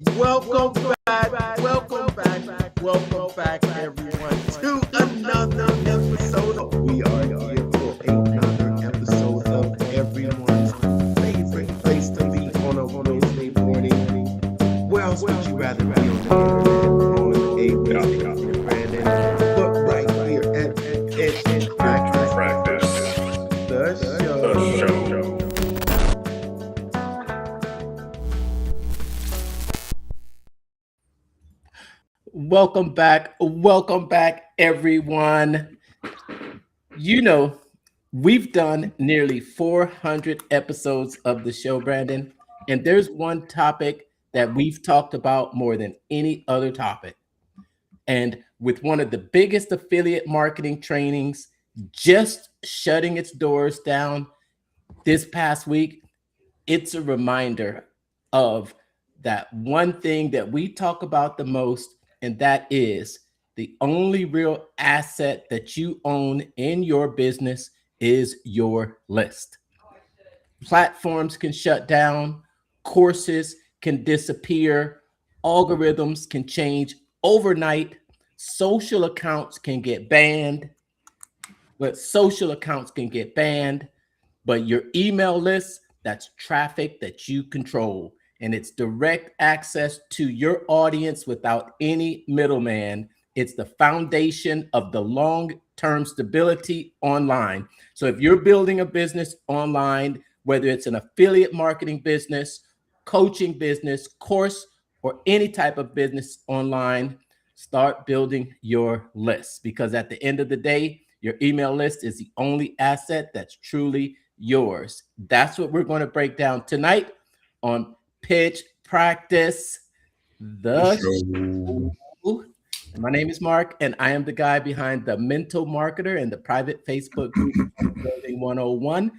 Welcome back, everyone, to another episode. We are here for another episode of everyone's favorite place to be on a Wednesday morning. Where else would you rather be on the internet on a Wednesday morning, Brandon? But right here at Practice, the show. Welcome back, everyone. You know, we've done nearly 400 episodes of the show, Brandon, and there's one topic that we've talked about more than any other topic. And with one of the biggest affiliate marketing trainings just shutting its doors down this past week, it's a reminder of that one thing that we talk about the most, and that is the only real asset that you own in your business is your list. Platforms can shut down, courses can disappear, algorithms can change overnight, social accounts can get banned, but your email list, that's traffic that you control. And it's direct access to your audience without any middleman. It's the foundation of the long-term stability online. So if you're building a business online, whether it's an affiliate marketing business, coaching business, course, or any type of business online, start building your list, because at the end of the day, your email list is the only asset that's truly yours. That's what we're going to break down tonight on Pitch Practice, the show. My name is Mark, and I am the guy behind the Mental Marketer and the private Facebook group Building 101,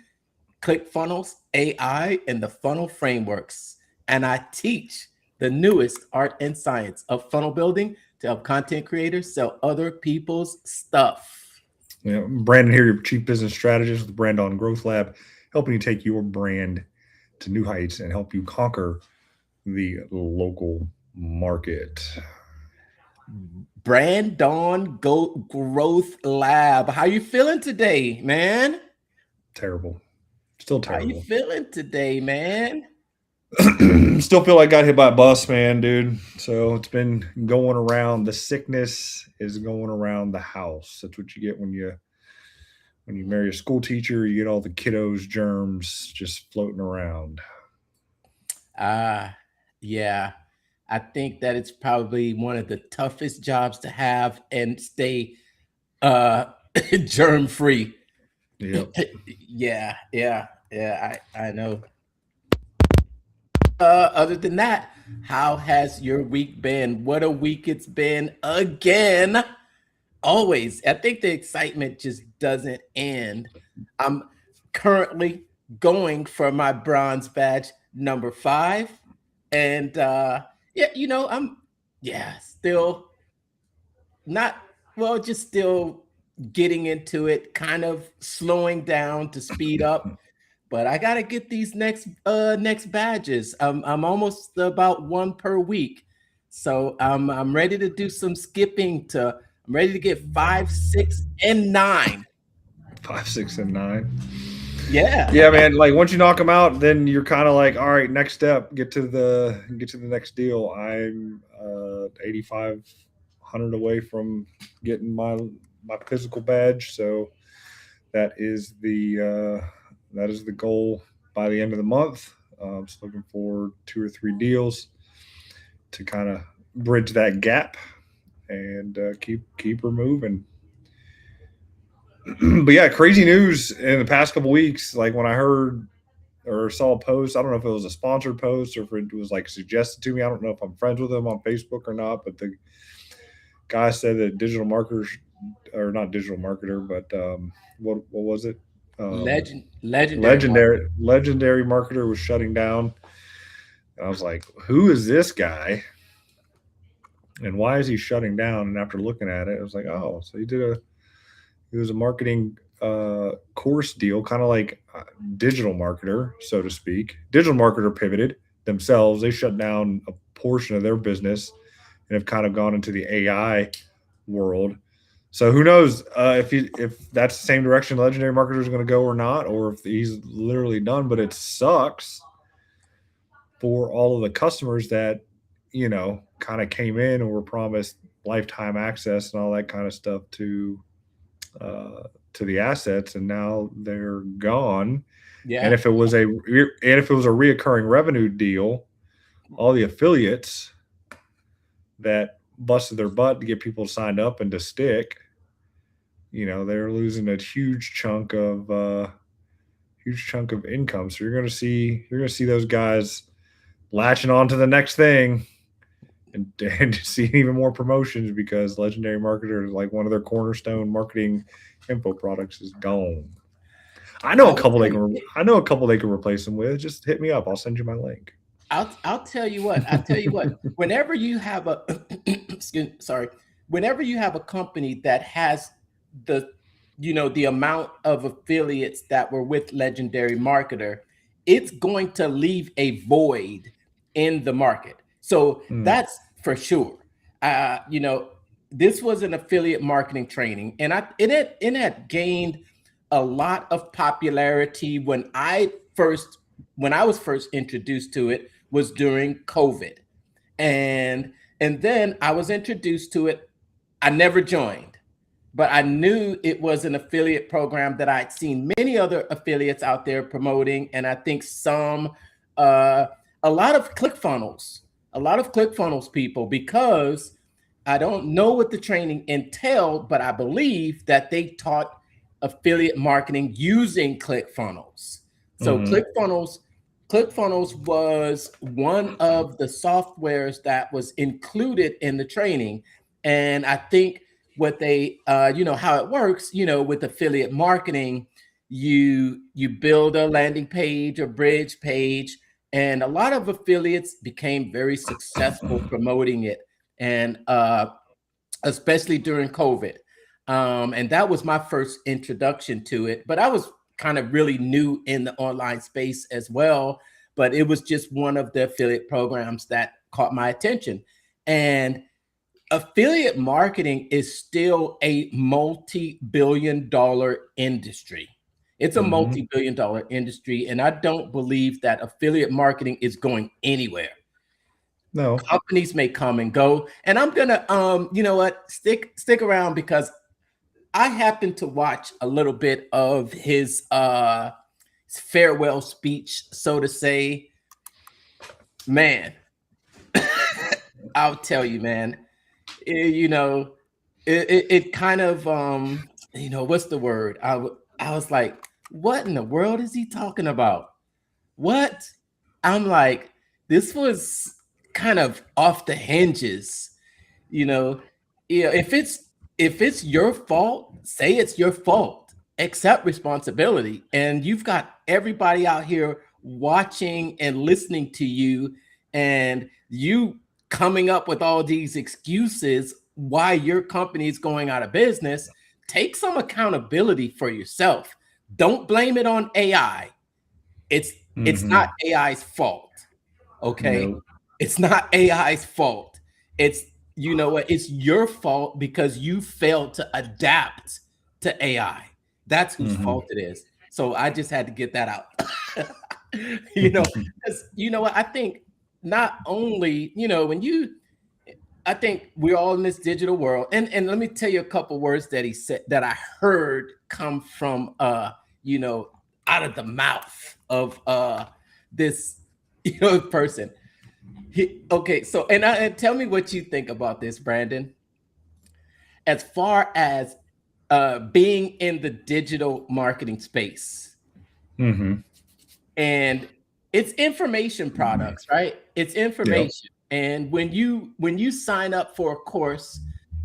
ClickFunnels, AI, and the funnel frameworks. And I teach the newest art and science of funnel building to help content creators sell other people's stuff. Yeah, Brandon here, your Chief Business Strategist with the Brand On Growth Lab, helping you take your brand to new heights and help you conquer the local market. Brand On Growth Lab. How you feeling today, man? Terrible. Still terrible. How you feeling today, man? Still feel like I got hit by a bus, man, dude. So it's been going around. The sickness is going around the house. That's what you get when you marry a school teacher. You get all the kiddos' germs just floating around. Yeah. I think that it's probably one of the toughest jobs to have and stay germ free. Yep. Yeah. I know. Other than that, how has your week been? What a week it's been again. Always. I think the excitement just doesn't end. I'm currently going for my bronze badge number 5. And I'm still not just still getting into it, kind of slowing down to speed up. But I gotta get these next badges. I'm almost about one per week, so I'm ready to do some skipping. I'm ready to get 5, 6, and 9. 5, 6, and 9. Yeah, man. Like once you knock them out, then you're kind of like, all right, next step, get to the next deal. I'm 8,500 away from getting my physical badge, so that is the goal by the end of the month. Just looking for 2 or 3 deals to kind of bridge that gap and keep her moving. But yeah, crazy news in the past couple weeks. Like when I heard or saw a post, I don't know if it was a sponsored post or if it was like suggested to me. I don't know if I'm friends with him on Facebook or not, but the guy said that digital marketers, or not digital marketer, but what was it? legendary. Marketer was shutting down. And I was like, who is this guy? And why is he shutting down? And after looking at it, I was like, oh, so he was a marketing course deal, kind of like digital marketer, so to speak. Digital marketer pivoted themselves. They shut down a portion of their business and have kind of gone into the AI world. So who knows if that's the same direction Legendary Marketer is going to go or not, or if he's literally done. But it sucks for all of the customers that kind of came in and were promised lifetime access and all that kind of stuff to the assets, and now they're gone. And Yeah. if it was a reoccurring revenue deal, all the affiliates that busted their butt to get people signed up and to stick, they're losing a huge chunk of income. So you're gonna see those guys latching on to the next thing and seeing even more promotions because Legendary Marketer is like one of their cornerstone marketing info products is gone. I know a couple they can replace them with. Just hit me up. I'll send you my link. I'll tell you what. Whenever you have a whenever you have a company that has the amount of affiliates that were with Legendary Marketer, it's going to leave a void in the market. So that's for sure. This was an affiliate marketing training, and it had gained a lot of popularity when I was first introduced to it was during COVID. And then I was introduced to it. I never joined, but I knew it was an affiliate program that I'd seen many other affiliates out there promoting. And I think a lot of ClickFunnels people, because I don't know what the training entailed, but I believe that they taught affiliate marketing using ClickFunnels. So ClickFunnels was one of the softwares that was included in the training. And I think what they, how it works, with affiliate marketing, you build a landing page, a bridge page, and a lot of affiliates became very successful promoting it. And especially during COVID. And that was my first introduction to it. But I was kind of really new in the online space as well. But it was just one of the affiliate programs that caught my attention. And affiliate marketing is still a multi-billion-dollar industry. It's a multi-billion-dollar industry. And I don't believe that affiliate marketing is going anywhere. No. Companies may come and go. And I'm gonna stick around because I happened to watch a little bit of his farewell speech, so to say. Man, I'll tell you, man. It kind of what's the word? I was like, what in the world is he talking about? What? I'm like, this was kind of off the hinges. If it's your fault, say it's your fault. Accept responsibility. And you've got everybody out here watching and listening to you, and you coming up with all these excuses why your company is going out of business. Take some accountability for yourself. Don't blame it on AI. It's not AI's fault. Okay. No. It's not AI's fault. It's, it's your fault because you failed to adapt to AI. That's whose fault it is. So I just had to get that out. Because what? I think not only, I think we're all in this digital world. And let me tell you a couple words that he said that I heard come from, out of the mouth of this, person. So, and tell me what you think about this, Brandon. As far as being in the digital marketing space, and it's information products, right? It's information, and when you sign up for a course,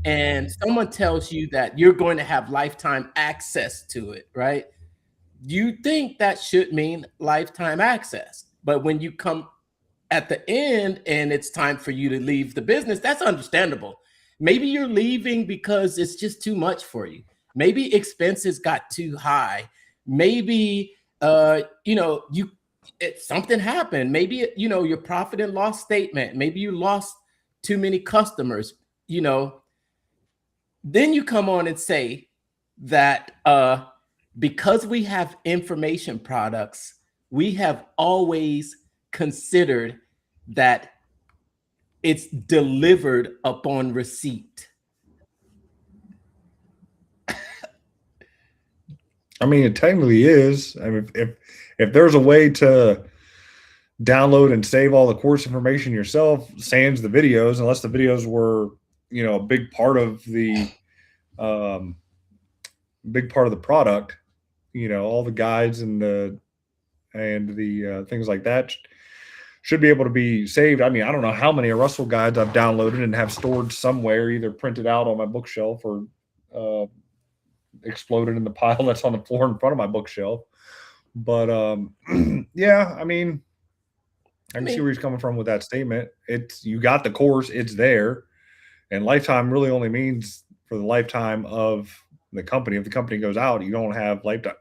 and someone tells you that you're going to have lifetime access to it, right? You think that should mean lifetime access, but when you come at the end and it's time for you to leave the business, that's understandable. Maybe you're leaving because it's just too much for you. Maybe expenses got too high. Maybe you something happened. Maybe, you know, your profit and loss statement, maybe you lost too many customers, you know. Then you come on and say that because we have information products, we have always considered that it's delivered upon receipt. I mean, it technically is. I mean, if there's a way to download and save all the course information yourself, sans the videos, unless the videos were, you know, a big part of the product, you know, all the guides and the things like that should be able to be saved. I mean, I don't know how many Russell guides I've downloaded and have stored somewhere, either printed out on my bookshelf or exploded in the pile that's on the floor in front of my bookshelf. But yeah, I mean, I can see where he's coming from with that statement. It's, you got the course, it's there, and lifetime really only means for the lifetime of the company. If the company goes out, you don't have lifetime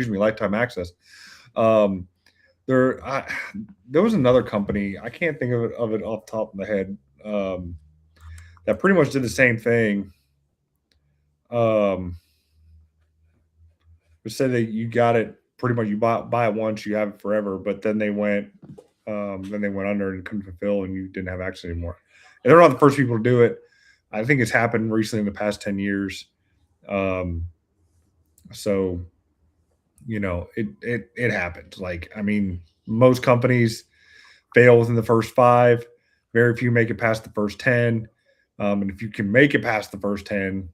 lifetime access. There was another company, I can't think of it off the top of my head, that pretty much did the same thing. It said that you got it pretty much, you buy it once, you have it forever, but then they went under and couldn't fulfill, and you didn't have access anymore. And they're not the first people to do it. I think it's happened recently in the past 10 years. So, you know, it happens. Like, I mean, most companies fail within the first 5. Very few make it past the first 10. And if you can make it past the first 10,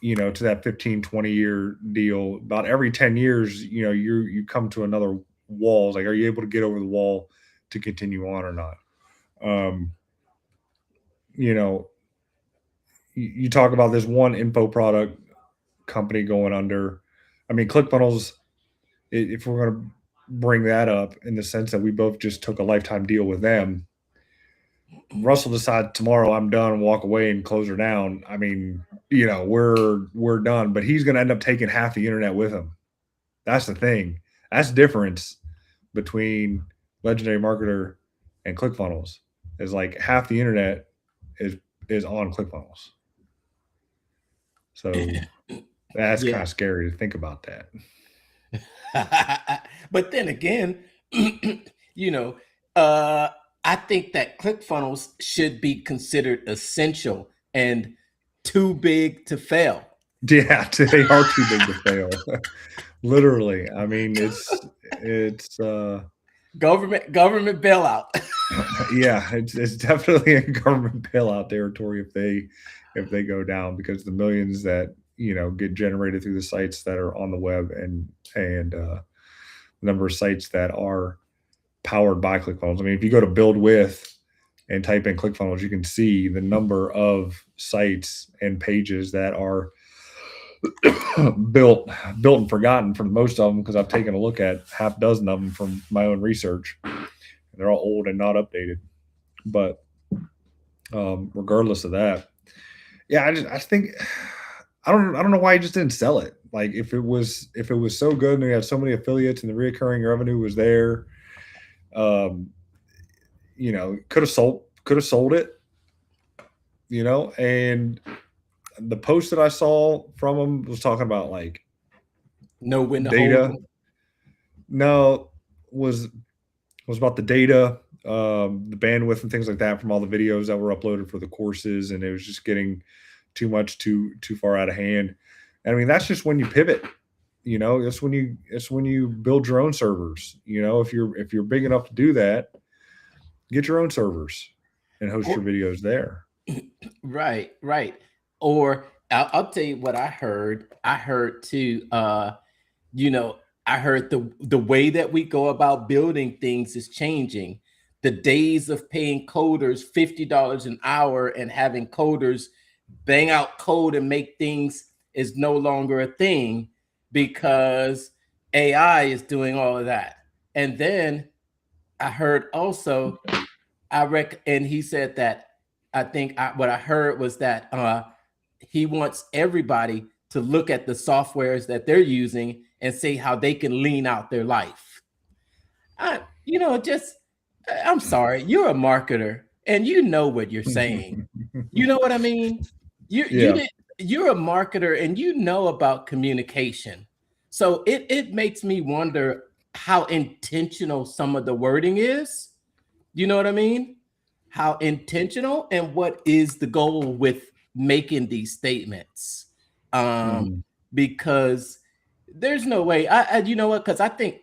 you know, to that 15, 20-year deal, about every 10 years, you know, you come to another wall. It's like, are you able to get over the wall to continue on or not? You know, you talk about this one info product company going under. I mean, ClickFunnels, if we're going to bring that up in the sense that we both just took a lifetime deal with them, Russell decides tomorrow I'm done and walk away and close her down. I mean, you know, we're done, but he's going to end up taking half the internet with him. That's the thing. That's the difference between Legendary Marketer and ClickFunnels, is like half the internet is on ClickFunnels. So that's kind of scary to think about that. But then again, you know, I think that ClickFunnels should be considered essential and too big to fail. Yeah, they are too big to fail. Literally. I mean, it's government bailout. Yeah, it's definitely a government bailout territory if they go down, because the millions that, you know, get generated through the sites that are on the web and the number of sites that are powered by ClickFunnels. I mean, if you go to Build With and type in ClickFunnels, you can see the number of sites and pages that are built and forgotten for most of them, because I've taken a look at half dozen of them from my own research. They're all old and not updated. But regardless of that, yeah, I think I don't know why he just didn't sell it. Like, if it was so good and we had so many affiliates and the recurring revenue was there, you know, could have sold it, you know. And the post that I saw from him was talking about like know when to data. hold. No, was about the data, the bandwidth and things like that from all the videos that were uploaded for the courses, and it was just getting too much, too far out of hand. And I mean, that's just when you pivot. You know, it's when you build your own servers. You know, if you're big enough to do that, get your own servers and host your videos there. Right. Or I'll tell you what I heard. I heard too. You know, I heard the way that we go about building things is changing. The days of paying coders $50 an hour and having coders bang out code and make things is no longer a thing, because AI is doing all of that. And then I heard also, and he said that, I think what I heard was that he wants everybody to look at the softwares that they're using and see how they can lean out their life. just I'm sorry, you're a marketer and you know what you're saying. You know what I mean? You Yeah. did you're a marketer and you know about communication. So it makes me wonder how intentional some of the wording is. You know what I mean? How intentional and what is the goal with making these statements? Um, Mhm. because there's no way. You know what? Because I think,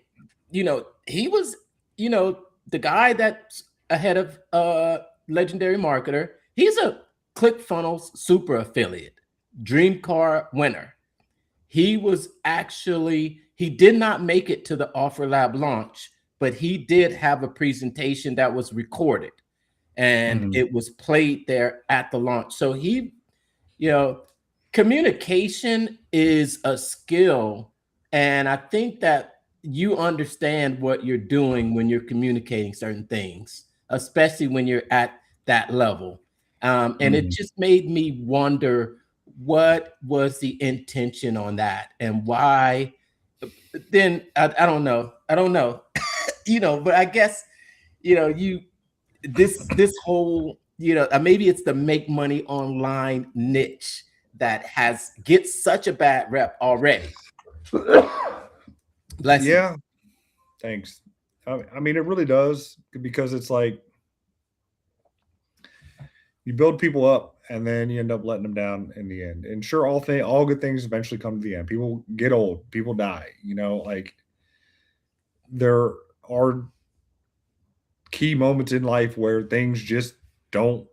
he was, the guy that's ahead of legendary marketer. He's a ClickFunnels super affiliate, dream car winner. He did not make it to the Offer Lab launch, but he did have a presentation that was recorded and Mhm. it was played there at the launch. So you know, communication is a skill. And I think that you understand what you're doing when you're communicating certain things, especially when you're at that level. And it Mhm. just made me wonder what was the intention on that and why. Then I don't know. I don't know. But I guess, you this whole maybe it's the make money online niche that has gets such a bad rep already. Bless you. Yeah. Thanks. I mean, it really does because it's like you build people up and then you end up letting them down in the end. And sure, all good things eventually come to the end. People get old, people die. Like there are key moments in life where things just don't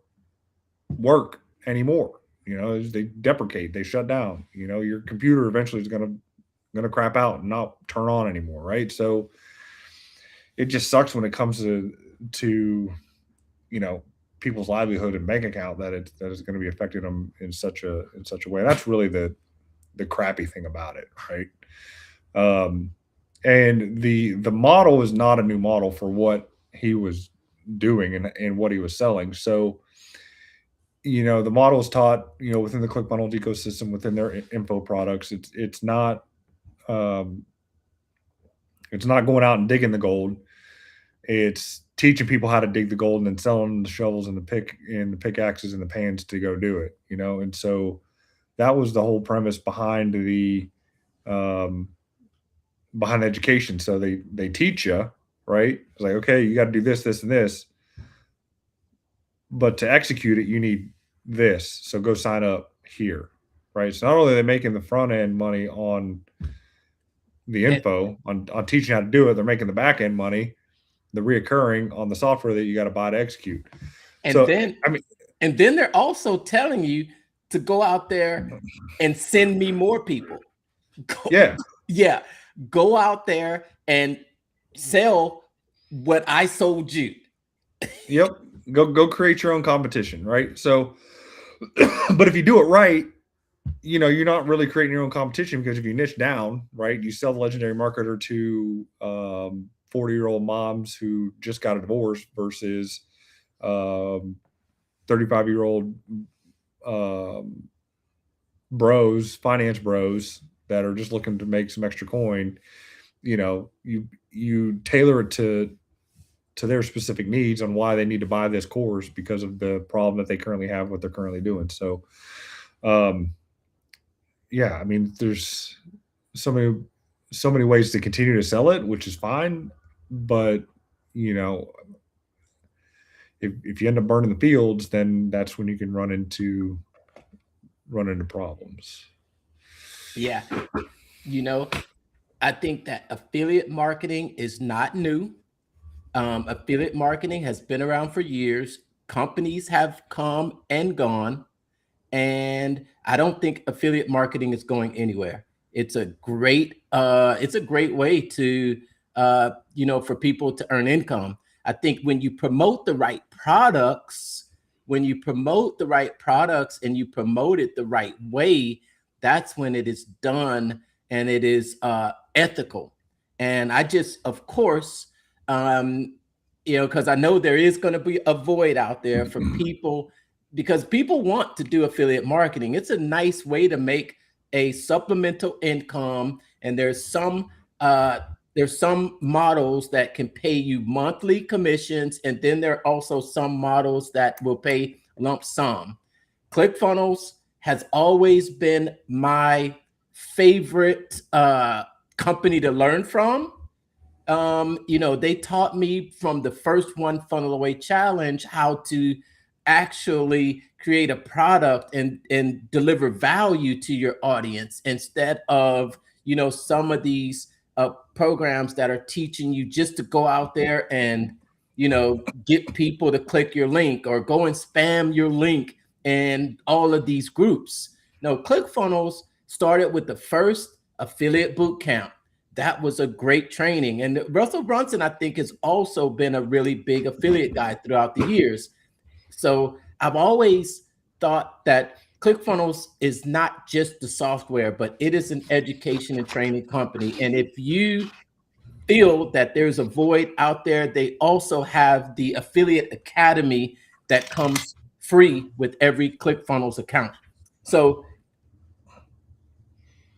work anymore. They deprecate, they shut down. Your computer eventually is gonna crap out and not turn on anymore, right? So it just sucks when it comes to you know people's livelihood and bank account that is going to be affecting them in such a way. That's really the crappy thing about it, right? And the model is not a new model for what he was doing and what he was selling. So the model is taught within the ClickFunnels ecosystem within their info products. Um, it's not going out and digging the gold. It's teaching people how to dig the gold and then selling them the shovels and the pickaxes and the pans to go do it. And so that was the whole premise um, behind education. So they teach you, right? It's like, okay, you got to do this, this, and this, but to execute it, you need this. So go sign up here, right? So not only are they making the front end money on the and, info on teaching how to do it, they're making the back end money, the reoccurring on the software that you got to buy to execute. and So then I mean, and then they're also telling you to go out there and send me more people. Go, yeah, yeah, go out there and sell what I sold you. yep. Go create your own competition, right? So, but if you do it right, you're not really creating your own competition because if you niche down, right, you sell the legendary marketer to 40-year-old moms who just got a divorce versus 35-year-old um, finance bros that are just looking to make some extra coin. You tailor it to their specific needs on why they need to buy this course because of the problem that they currently have, what they're currently doing. So, um, yeah, I mean, there's so many so many ways to continue to sell it, which is fine. But you know, if you end up burning the fields, then that's when you can run into problems. Yeah, you know, I think that affiliate marketing is not new. Affiliate marketing has been around for years. Companies have come and gone, and I don't think affiliate marketing is going anywhere. It's a great way to for people to earn income. I think when you promote the right products and you promote it the right way, that's when it is done and it is ethical. And I just, of course, um, because I know there is going to be a void out there for people because people want to do affiliate marketing. It's a nice way to make a supplemental income, and there's some there's some models that can pay you monthly commissions, and then there are also some models that will pay lump sum. ClickFunnels has always been my favorite company to learn from. They taught me from the first one funnel away challenge how to actually create a product and deliver value to your audience instead of some of these programs that are teaching you just to go out there and get people to click your link or go and spam your link and all of these groups. No, ClickFunnels started with the first affiliate boot camp. That was a great training. And Russell Brunson, I think, has also been a really big affiliate guy throughout the years. So I've always thought that ClickFunnels is not just the software, but it is an education and training company. And if you feel that there's a void out there, they also have the affiliate academy that comes free with every ClickFunnels account. So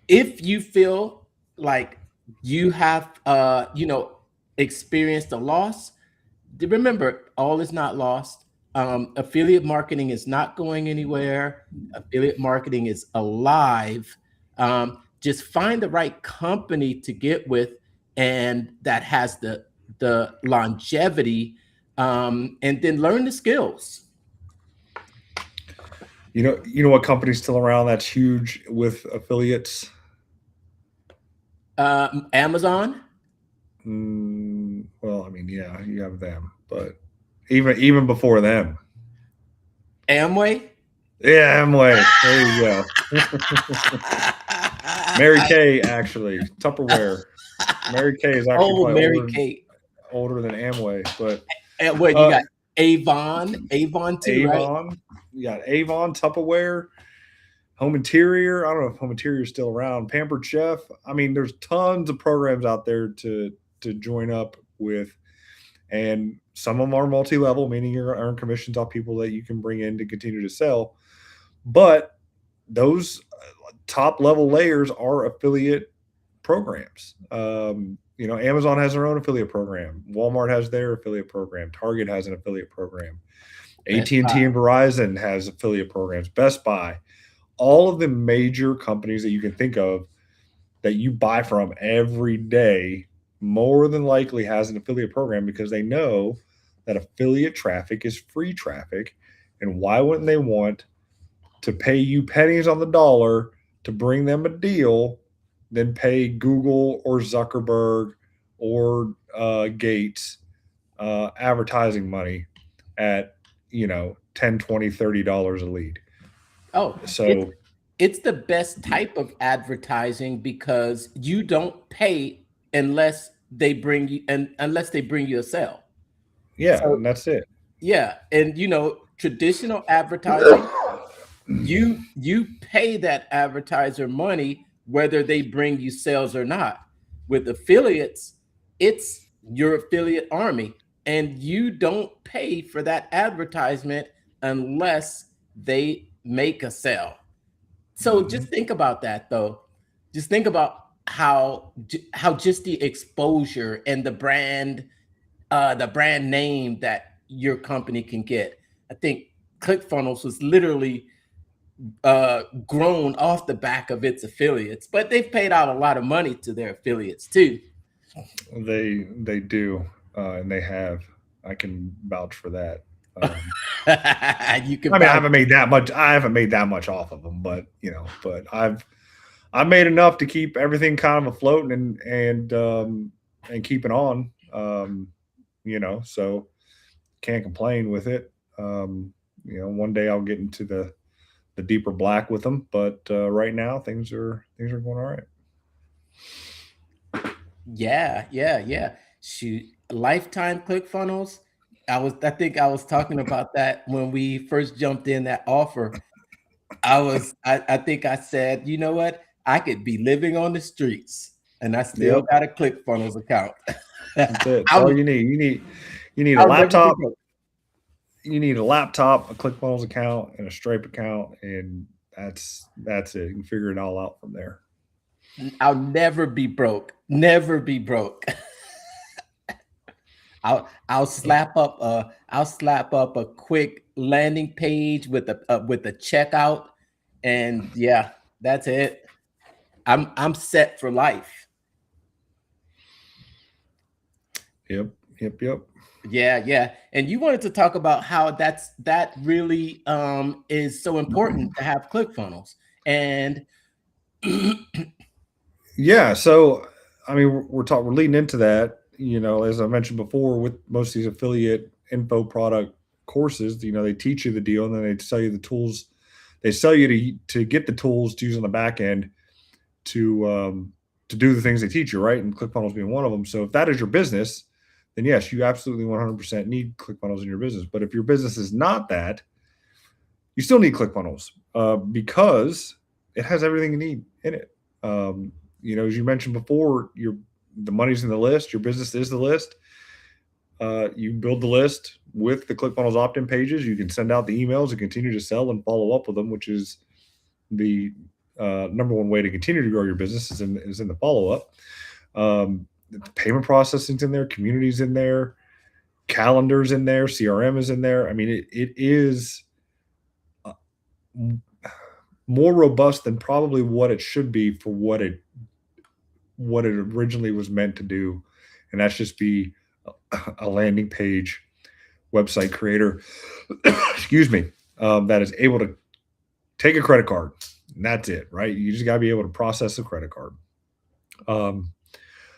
if you feel like you have experienced a loss, remember, all is not lost. Affiliate marketing is not going anywhere. Affiliate marketing is alive. Just find the right company to get with, and that has the longevity, and then learn the skills. You know what company's still around that's huge with affiliates? Amazon, Well, I mean, yeah, you have them, but even before them, Amway. yeah, Amway. There you go. Mary Kay, actually, Tupperware. Mary Kay is actually Oh, probably Mary Kate. older than Amway, but And what you uh, got? Avon too, right? Avon, you got Avon, Tupperware, Home Interior. I don't know if Home Interior is still around. Pampered Chef. I mean, there's tons of programs out there to join up with, and some of them are multi-level, meaning you're earn commissions off people that you can bring in to continue to sell. But those top level layers are affiliate programs. Amazon has their own affiliate program. Walmart has their affiliate program. Target has an affiliate program. Best AT&T Buy. and Verizon has affiliate programs. Best Buy, all of the major companies that you can think of that you buy from every day more than likely has an affiliate program because they know that affiliate traffic is free traffic. And why wouldn't they want to pay you pennies on the dollar to bring them a deal than pay Google or Zuckerberg or Gates advertising money at 10, 20, $30 a lead? Oh, it's So it's the best type of advertising because you don't pay unless they bring you a sale. yeah, So and that's it. yeah, and traditional advertising, you pay that advertiser money whether they bring you sales or not. With affiliates, it's your affiliate army, and you don't pay for that advertisement unless they make a sale. So Hmm. just think about that, though. Just think about how just the exposure and the brand name that your company can get. I think ClickFunnels was literally grown off the back of its affiliates, but they've paid out a lot of money to their affiliates too. They do, and they have. I can vouch for that. You can I mean, vouch. I haven't made that much off of them, but I've made enough to keep everything kind of afloat and keeping on. So can't complain with it. One day I'll get into the deeper black with them, but right now things are going all right. Yeah, yeah, yeah. Shoot, lifetime ClickFunnels. I think I was talking about that when we first jumped in that offer. I think I said, you know what? I could be living on the streets and I still Yep, got a ClickFunnels account. that's it. That's all I'll you need. You need a I'll never be laptop. broke. You need a laptop, a ClickFunnels account, and a Stripe account, and that's it. You can figure it all out from there. I'll never be broke. Never be broke. I'll slap up a quick landing page with a checkout, and yeah, that's it. I'm set for life. Yep. Yep. Yep. Yeah, yeah. And you wanted to talk about how that really is so important to have ClickFunnels. And Yeah. So, I mean, we're leading into that. You know, as I mentioned before, with most of these affiliate info product courses, you know, they teach you the deal and then they sell you the tools. They sell you to get the tools to use on the back end to do the things they teach you, right? And ClickFunnels being one of them. So if that is your business, then yes, you absolutely 100% need ClickFunnels in your business. But if your business is not that, you still need ClickFunnels because it has everything you need in it. You know, as you mentioned before, the money's in the list. Your business is the list. You build the list with the ClickFunnels opt-in pages. You can send out the emails and continue to sell and follow up with them, which is the number one way to continue to grow your business is in the follow-up. The payment processing's in there, community's in there, calendars in there, CRM is in there. I mean, it is more robust than probably what it should be for what it originally was meant to do, and that's just be a landing page website creator excuse me, that is able to take a credit card, and that's it, right? You just got to be able to process a credit card.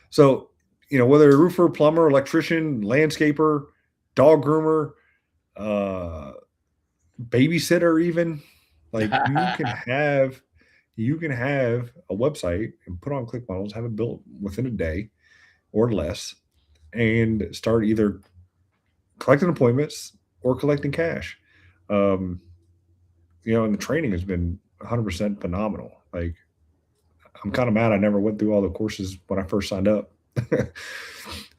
So, you know, whether you're a roofer, plumber, electrician, landscaper, dog groomer, babysitter, even, like, you can have a website and put on ClickFunnels, have it built within a day or less, and start either collecting appointments or collecting cash. Um, you know, and the training has been 100% phenomenal. Like, I'm kind of mad I never went through all the courses when I first signed up.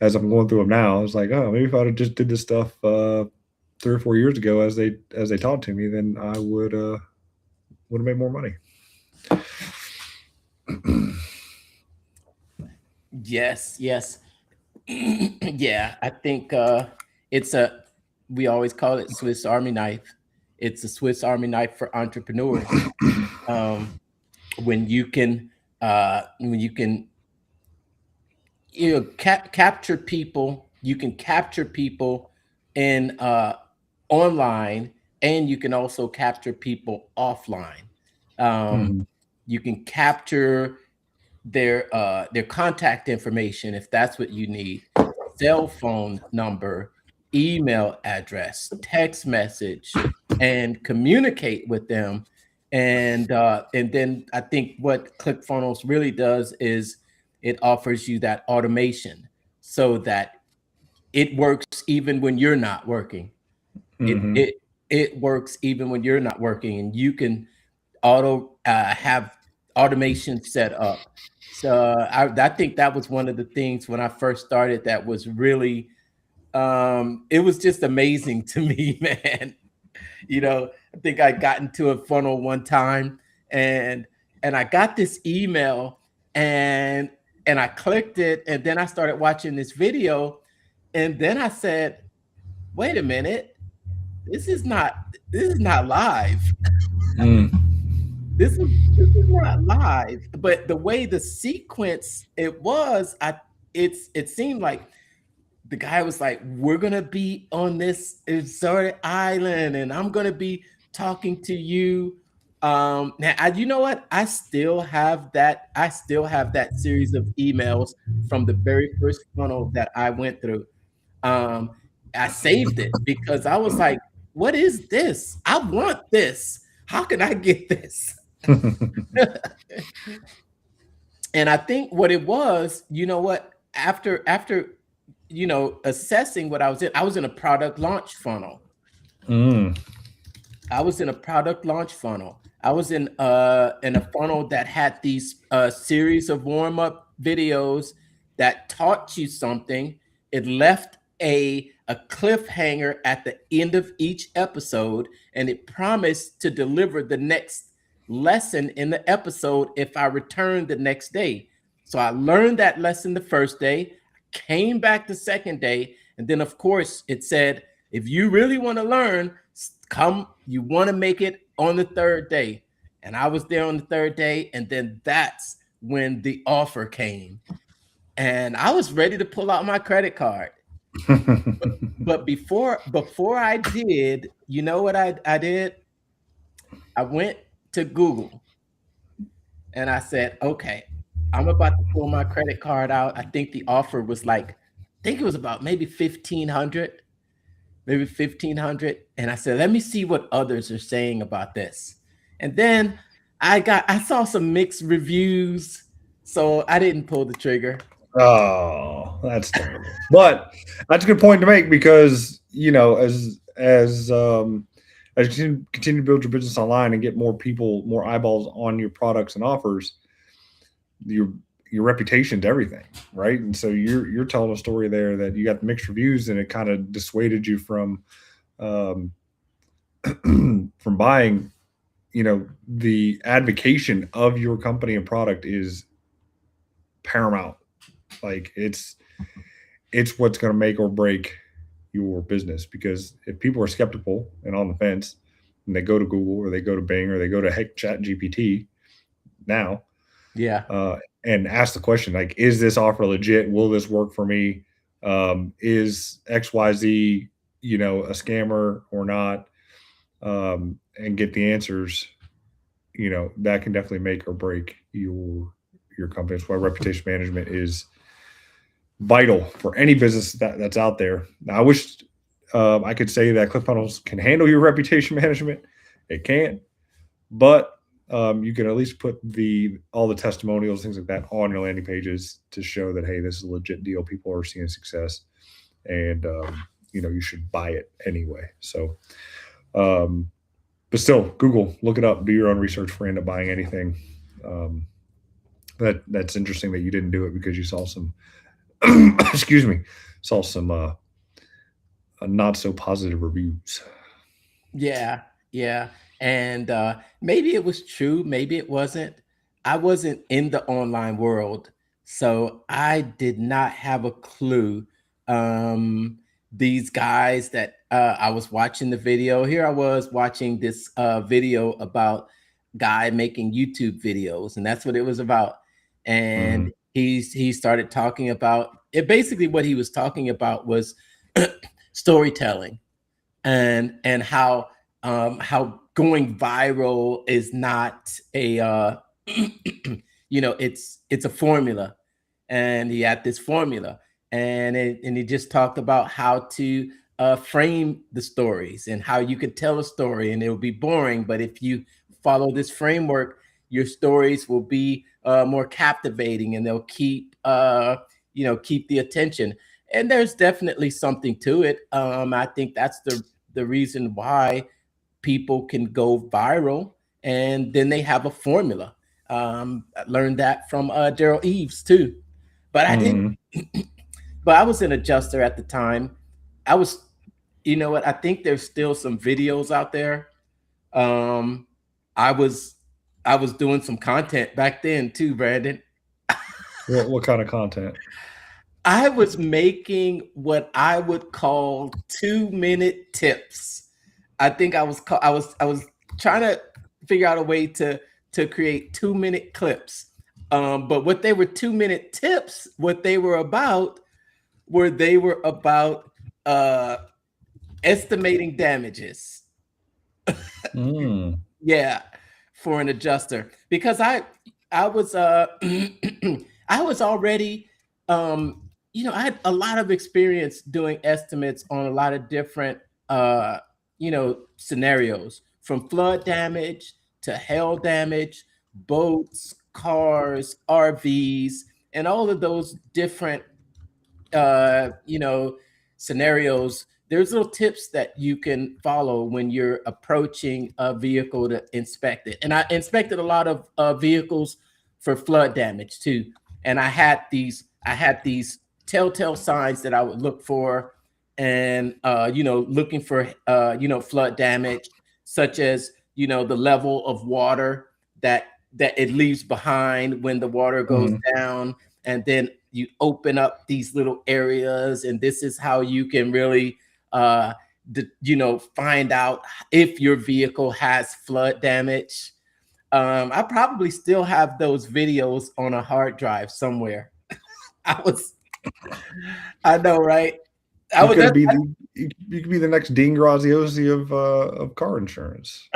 As I'm going through them now, I was like, oh, maybe if I'd have just did this stuff 3 or 4 years ago as they taught to me, then I would have made more money. yes, yes. Yeah, I think it's we always call it Swiss Army knife. It's a Swiss Army knife for entrepreneurs. Um, when you can capture people, you can capture people in online, and you can also capture people offline. Um, Mm-hmm. you can capture their contact information if that's what you need, cell phone number, email address, text message, and communicate with them. And then I think what ClickFunnels really does is it offers you that automation so that it works even when you're not working. It Mm-hmm. it it works even when you're not working, and you can have automation set up. So I think that was one of the things when I first started that was really it was just amazing to me, man. You know, I think I got into a funnel one time, and I got this email, and I clicked it, and then I started watching this video, and then I said, wait a minute, this is not live. Mm. This is not live. But the way the sequence it was, it seemed like the guy was like, we're gonna be on this exotic island, and I'm gonna be talking to you. Now you know what? I still have that series of emails from the very first funnel that I went through. Um, I saved it because I was like, what is this? I want this. How can I get this? And I think what it was, you know what, after assessing what I was in a product launch funnel. Mm. I was in a product launch funnel. I was in a funnel that had these series of warm-up videos that taught you something. It left a cliffhanger at the end of each episode, and it promised to deliver the next lesson in the episode if I returned the next day. So I learned that lesson the first day, came back the second day, and then of course it said, if you really want to learn, come, you want to make it on the third day. And I was there on the third day, and then that's when the offer came. And I was ready to pull out my credit card. But before I did, you know what I did? I went to Google and I said, okay, I'm about to pull my credit card out. I think the offer was like, I think it was about maybe 1,500, maybe 1,500. And I said, let me see what others are saying about this. And then I saw some mixed reviews, so I didn't pull the trigger. Oh, that's terrible. But that's a good point to make because as you continue to build your business online and get more people, more eyeballs on your products and offers, your your reputation's everything, right? And so you're telling a story there that you got mixed reviews, and it kind of dissuaded you um, from buying. The advocation of your company and product is paramount. Like it's what's going to make or break your business, because if people are skeptical and on the fence and they go to Google or they go to Bing or they go to heck Chat GPT now, Yeah. and ask the question, like, is this offer legit? Will this work for me? Is XYZ, a scammer or not? And get the answers, that can definitely make or break your company. That's why reputation management is vital for any business that's out there. Now, I wish I could say that ClickFunnels can handle your reputation management. It can't, but you can at least put all the testimonials, things like that, on your landing pages to show that, hey, this is a legit deal. People are seeing success, and you should buy it anyway. So, but still, Google, look it up, do your own research before you end up buying anything. Um, that's interesting that you didn't do it because you saw some excuse me, saw some not so positive reviews. Yeah, yeah. And maybe it was true, maybe it wasn't. I wasn't in the online world, so I did not have a clue. Um, these guys that I was watching the video, here I was watching this video about guy making YouTube videos, and that's what it was about. And Mm, he started talking about it. Basically, what he was talking about was storytelling and how going viral is not a it's a formula, and he had this formula, and he just talked about how to frame the stories and how you could tell a story and it will be boring, but if you follow this framework, your stories will be more captivating and they'll keep the attention. And there's definitely something to it. I think that's the reason why people can go viral, and then they have a formula. I learned that from Daryl Eves too. But I didn't. mm. But I was an adjuster at the time. I was, you know what? I think there's still some videos out there. Um, I was I was doing some content back then too, Brandon. What kind of content? I was making what I would call 2-minute tips. I think I was trying to figure out a way to create 2-minute clips. But what they were 2-minute tips, what they were about uh, estimating damages. Mm. Yeah, for an adjuster, because I was I was already I had a lot of experience doing estimates on a lot of different scenarios, from flood damage to hail damage, boats, cars, RVs, and all of those different uh, you know, scenarios. There's little tips that you can follow when you're approaching a vehicle to inspect it. And I inspected a lot of vehicles for flood damage too. And I had these telltale signs that I would look for, and looking for flood damage, such as the level of water. that it leaves behind when the water goes Mhm. down, and then you open up these little areas, and this is how you can really find out if your vehicle has flood damage. I probably still have those videos on a hard drive somewhere. I was, I know, right? I You was could that be you could be the next Dean Graziosi of car insurance.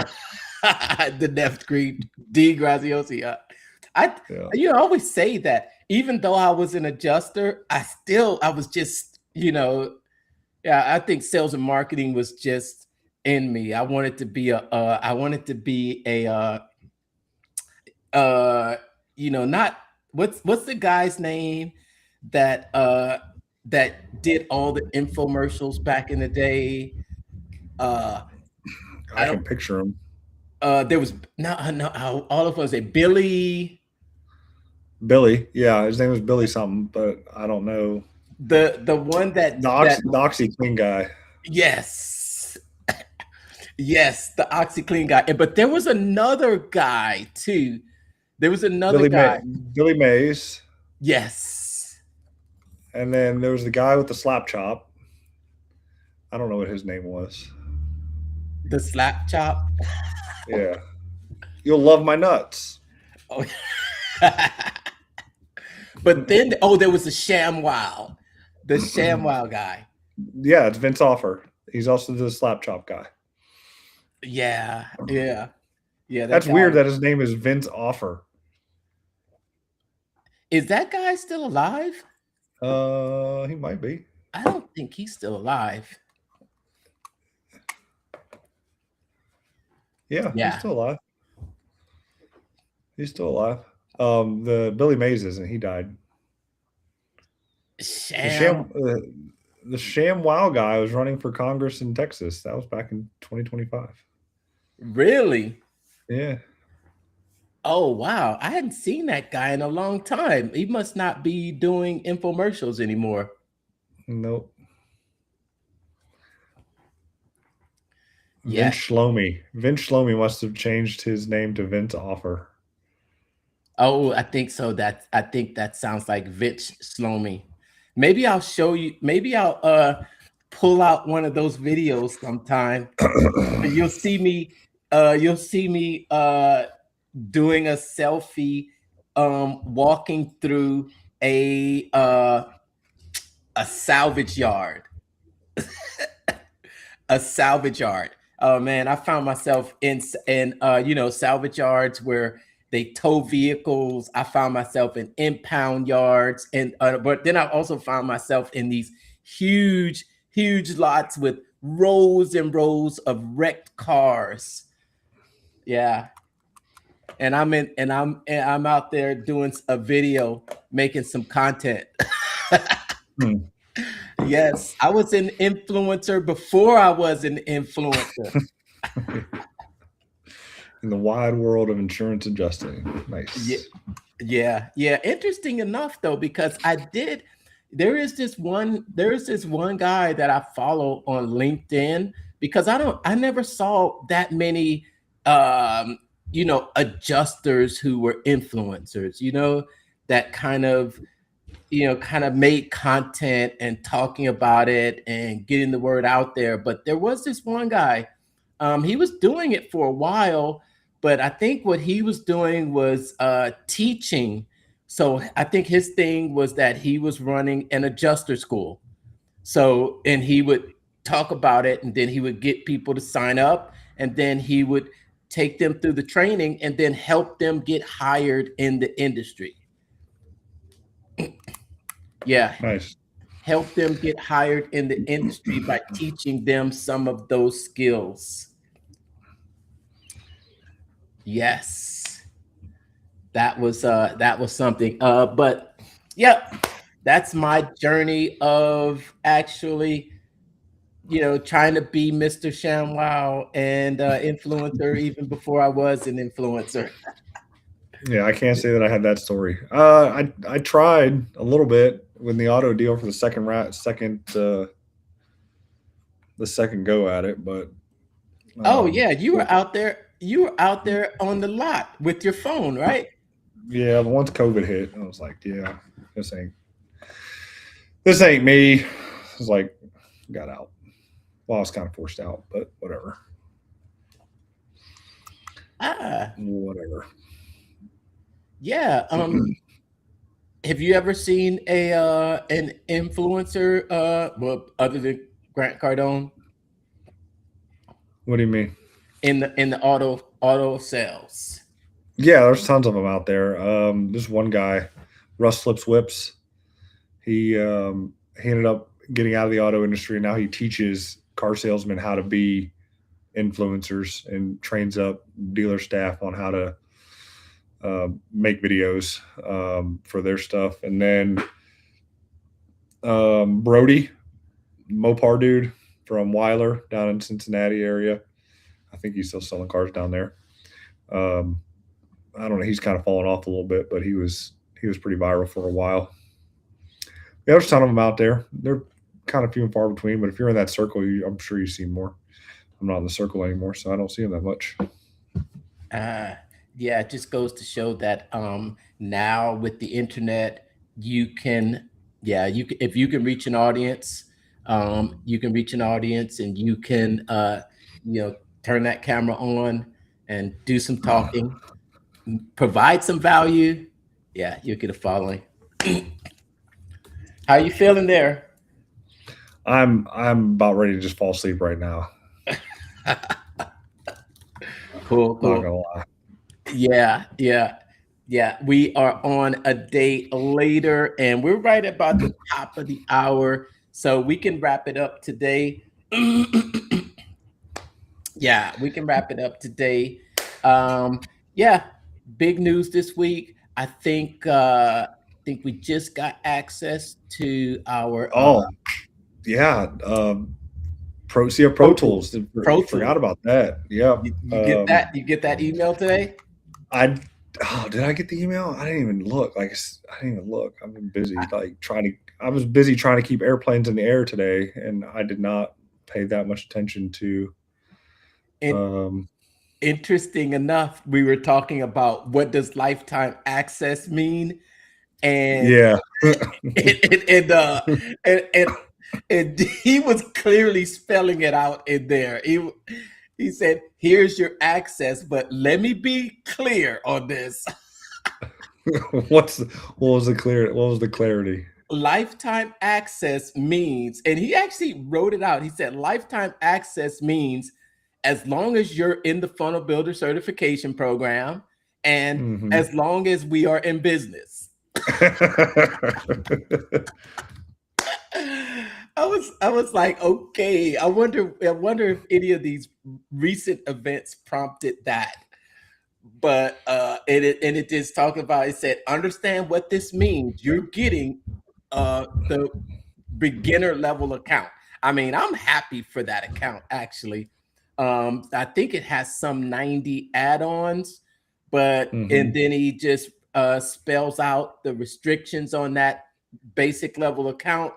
the Deft Green D Graziosi. I Yeah. I always say that even though I was an adjuster, I was just, yeah, I think sales and marketing was just in me. I wanted to be uh not what's the guy's name that did all the infomercials back in the day. Uh I I don't can picture him. there was no all of us say Billy, Billy. Yeah, his name was Billy something, but I don't know. the one The that OxyClean guy. yes. Yes, the OxyClean guy. But there was another guy too. There was another guy. Billy Mays. Yes. And then there was the guy with the slap chop. I don't know what his name was. The slap chop. Yeah. You'll love my nuts. Oh. But then, there was a ShamWow, the ShamWow guy. Yeah, it's Vince Offer. He's also the slap chop guy. Yeah, yeah, yeah. That That's guy. weird that his name is Vince Offer. Is that guy still alive? He might be. I don't think he's still alive. Yeah, Yeah. he's still alive. He's still alive. The Billy Mays isn't. He died. Sham. The Sham Wow guy was running for Congress in Texas. That was back in 2025. Really? Yeah. Oh wow! I hadn't seen that guy in a long time. He must not be doing infomercials anymore. Nope. Yeah. Vince Shlomi. Vince Shlomi must have changed his name to Vince Offer. Oh, I think so. I think that sounds like Vince Shlomi. Maybe I'll show you. Maybe I'll pull out one of those videos sometime. You'll see me. You'll see me doing a selfie, walking through a salvage yard. A salvage yard. Oh man, I found myself in salvage yards where they tow vehicles. I found myself in impound yards, and but then I also found myself in these huge lots with rows and rows of wrecked cars. Yeah. And I'm out there doing a video, making some content. Yes, I was an influencer before I was an influencer. In the wide world of insurance adjusting. Nice. Yeah. Interesting enough though, because there is this one guy that I follow on LinkedIn, because I never saw that many adjusters who were influencers, that kind of made content and talking about it and getting the word out there. But there was this one guy, he was doing it for a while, but I think what he was doing was teaching. So I think his thing was that he was running an adjuster school. So, and he would talk about it, and then he would get people to sign up, and then he would take them through the training and then help them get hired in the industry. Yeah. Nice. Help them get hired in the industry by teaching them some of those skills. Yes. That was something. But yeah, that's my journey of actually, trying to be Mr. ShamWow and influencer even before I was an influencer. Yeah, I can't say that I had that story. I tried a little bit with the auto deal for the second go at it, but oh yeah, you were out there. you were out there on the lot with your phone, right? Yeah, but once COVID hit, I was like, yeah, this ain't this ain't me. I was like, got out. Well, I was kind of forced out, but whatever. Ah, Whatever. yeah. Have you ever seen a an influencer well other than Grant Cardone What do you mean? in the auto sales? Yeah, there's tons of them out there. This one guy, Russ Flips Whips. He ended up getting out of the auto industry. And now he teaches car salesmen how to be influencers and trains up dealer staff on how to make videos for their stuff. And then Brody, Mopar dude from Weiler down in Cincinnati area. I think he's still selling cars down there. Um, I don't know. He's kind of fallen off a little bit, but he was pretty viral for a while. Yeah, there's a ton of them out there. They're kind of few and far between, but if you're in that circle, I'm sure you see more. I'm not in the circle anymore, so I don't see them that much. Uh, yeah, it just goes to show that now with the internet, you can, yeah, if you can reach an audience, you can reach an audience, and you can, you know, turn that camera on and do some talking, provide some value. Yeah, you'll get a following. How you feeling there? I'm about ready to just fall asleep right now. Cool, Not cool. gonna lie. Yeah, yeah, yeah. We are on a day later, and we're right about the top of the hour, so we can wrap it up today. Yeah, we can wrap it up today. Yeah, big news this week. I think we just got access to our Oh yeah, Pro Pro Tool. Tools. Pro Forgot Tool. about that. Yep. You get that? You get that email today? I did I get the email? I didn't even look. I didn't even look. I've been busy trying to. I was busy trying to keep airplanes in the air today, and I did not pay that much attention to. And Um, interesting enough, we were talking about what does lifetime access mean, and yeah. and and uh, and, and, and he was clearly spelling it out in there. He said, "Here's your access, but let me be clear on this." What was the clarity? Lifetime access means, and he actually wrote it out. He said, lifetime access means as long as you're in the funnel builder certification program and Hmm. as long as we are in business. I was like, okay, I wonder if any of these recent events prompted that. But it is talking about, it said, understand what this means. You're getting the beginner level account. I mean, I'm happy for that account actually. I think it has some 90 add-ons, but and Hmm. then he just spells out the restrictions on that basic level account.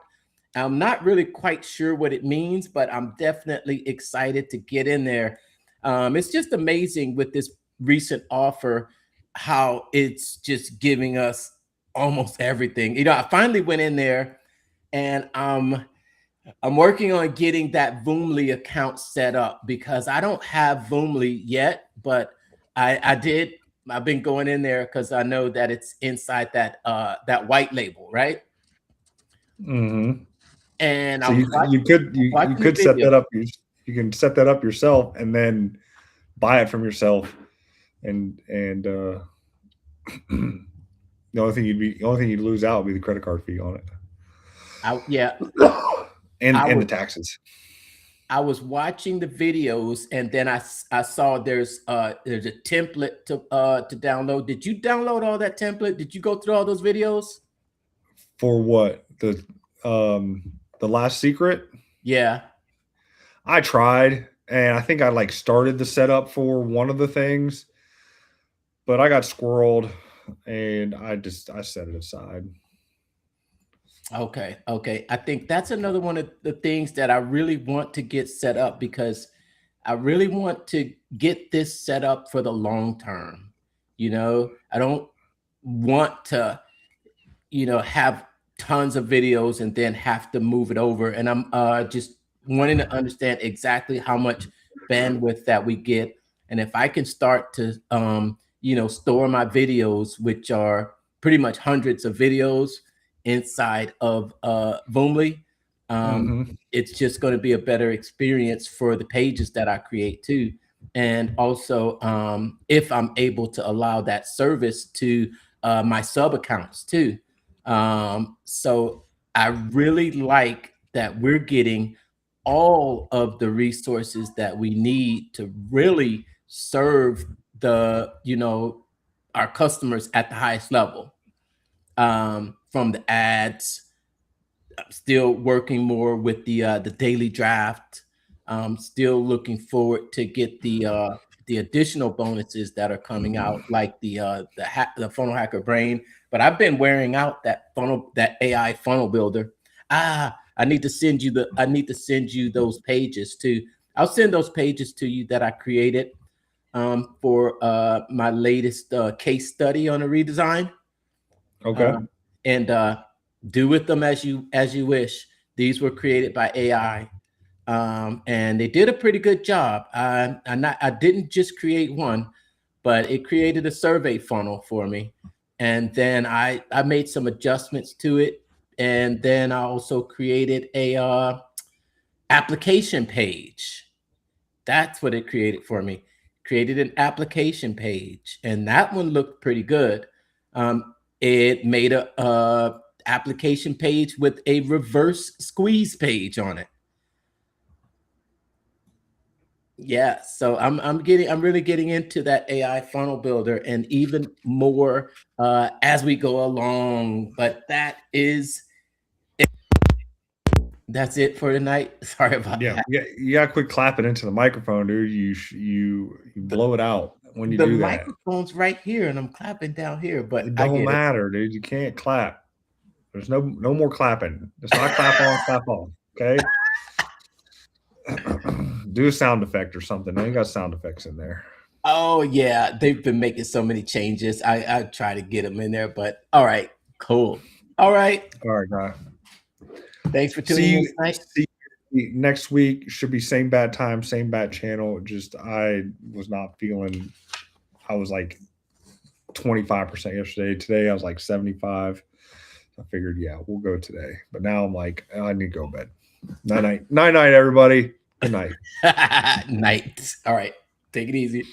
I'm not really quite sure what it means, but I'm definitely excited to get in there. It's just amazing with this recent offer how it's just giving us almost everything. You know, I finally went in there and I'm working on getting that Voomly account set up because I don't have Voomly yet, but I did. I've been going in there because I know that it's inside that white label, right? Hmm. And So I was you watching the could set video. that up. You can set that up yourself and then buy it from yourself. And the only thing you'd lose out would be the credit card fee on it, Yeah, I and the was taxes. I was watching the videos, and then I saw there's a template to download. Did you download all that template? Did you go through all those videos? For what the last secret? Yeah. I tried, and I think I like started the setup for one of the things, but I got squirreled, and I set it aside. Okay. I think that's another one of the things that I really want to get set up because I really want to get this set up for the long term. I don't want to, have tons of videos and then have to move it over. And I'm just wanting to understand exactly how much bandwidth that we get. And if I can start to, store my videos, which are pretty much hundreds of videos inside of Voomly, it's just going to be a better experience for the pages that I create too. And also, if I'm able to allow that service to my sub accounts too. So I really like that we're getting all of the resources that we need to really serve our customers at the highest level. From the ads, I'm still working more with the daily draft. Still looking forward to get the additional bonuses that are coming out, like the funnel hacker brain. But I've been wearing out that AI funnel builder. I need to send you those pages too. I'll send those pages to you that I created for my latest case study on a redesign. Okay. And do with them as you wish. These were created by AI, and they did a pretty good job. I didn't just create one, but it created a survey funnel for me, and then I made some adjustments to it, and then I also created a application page. That's what it created for me. Created an application page, and that one looked pretty good. It made a application page with a reverse squeeze page on it. Yeah, so I'm really getting into that AI funnel builder, and even more as we go along. But that's it for tonight. Sorry about that. Yeah. You gotta quit clapping into the microphone, dude. You blow it out when you The do that. microphone's right here, and I'm clapping down here. But It I don't get it. matter, dude. You can't clap. There's no more clapping. It's not clap on, clap off. Okay. Do a sound effect or something. I ain't got sound effects in there. Oh yeah, they've been making so many changes. I try to get them in there, but all right, cool. All right. All right, guy. Thanks for tuning in tonight. See you next week. Should be same bad time, same bad channel. Just I was not feeling. I was like 25% yesterday. Today I was like 75. I figured, yeah, we'll go today. But now I'm like, I need to go to bed. Night, everybody. Good night. Night. All right. Take it easy.